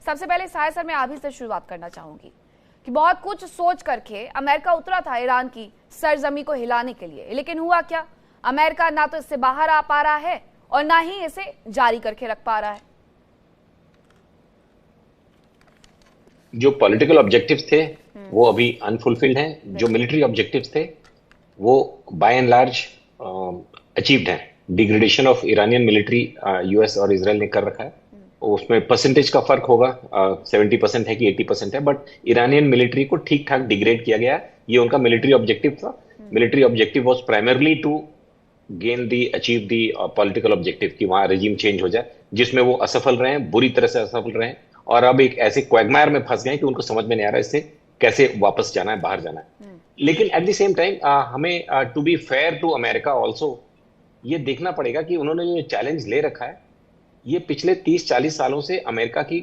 सबसे पहले साहिर सर मैं आप ही से शुरुआत करना चाहूंगी कि बहुत कुछ सोच करके अमेरिका उतरा था ईरान की सरजमी को हिलाने के लिए, लेकिन हुआ क्या? अमेरिका ना तो इससे बाहर आ पा रहा है और ना ही इसे जारी करके रख पा रहा है। जो पॉलिटिकल ऑब्जेक्टिव्स थे वो अभी अनफुलफिल्ड हैं। जो मिलिट्री ऑब्जेक्टिव्स थे वो बाय एंड लार्ज अचीव्ड हैं। Degradation of Iranian military US और इजराइल ने कर रखा है। उसमें परसेंटेज का फर्क होगा, 70% है कि 80% है, बट ईरानियन मिलिट्री को ठीक ठाक डिग्रेड किया गया। ये उनका मिलिट्री ऑब्जेक्टिव था। Military objective was primarily to gain the achieve the political objective कि वहां रेजिम चेंज हो जाए, जिसमें वो असफल रहे हैं, बुरी तरह से असफल रहे हैं और अब एक ऐसे क्वैगमायर में फंस गए कि उनको समझ में नहीं आ रहा है इससे कैसे वापस जाना है, बाहर जाना है। लेकिन एट द सेम टाइम हमें to be fair to America also ये देखना पड़ेगा कि उन्होंने जो चैलेंज ले रखा है ये पिछले 30-40 सालों से अमेरिका की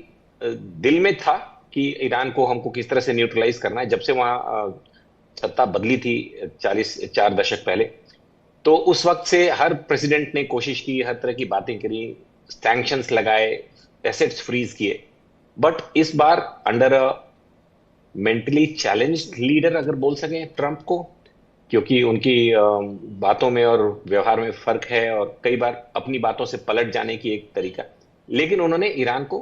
दिल में था कि ईरान को हमको किस तरह से न्यूट्रलाइज करना है। जब से वहां सत्ता बदली थी 4 दशक पहले, तो उस वक्त से हर प्रेसिडेंट ने कोशिश की, हर तरह की बातें करी, सैंक्शंस लगाए, एसेट्स फ्रीज किए। बट इस बार under a mentally challenged leader अगर बोल सकें ट्रंप को, क्योंकि उनकी बातों में और व्यवहार में फर्क है और कई बार अपनी बातों से पलट जाने की एक तरीका, लेकिन उन्होंने ईरान को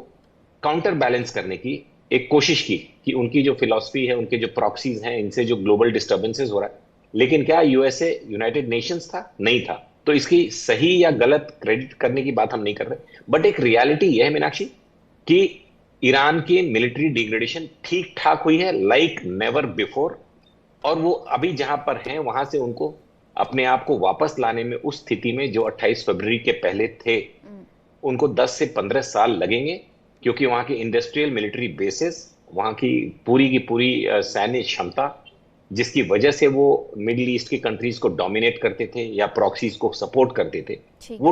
काउंटर बैलेंस करने की एक कोशिश की कि उनकी जो फिलॉसफी है, उनके जो प्रॉक्सीज हैं, इनसे जो ग्लोबल डिस्टर्बेंसेस हो रहा है। लेकिन क्या यूएसए यूनाइटेड नेशंस था? नहीं था। तो इसकी सही या गलत क्रेडिट करने की बात हम नहीं कर रहे, बट एक रियलिटी यह है मीनाक्षी कि ईरान की मिलिट्री डिग्रेडेशन ठीक ठाक हुई है, लाइक नेवर बिफोर। और वो अभी जहां पर हैं वहां से उनको अपने आप को वापस लाने में उस स्थिति में जो 28 फरवरी के पहले थे, उनको 10 से 15 साल लगेंगे, क्योंकि वहां की इंडस्ट्रियल मिलिट्री बेसिस, वहां की पूरी सैन्य क्षमता, जिसकी वजह से वो मिडिल ईस्ट की कंट्रीज को डोमिनेट करते थे या प्रॉक्सीज को सपोर्ट करते थे, वो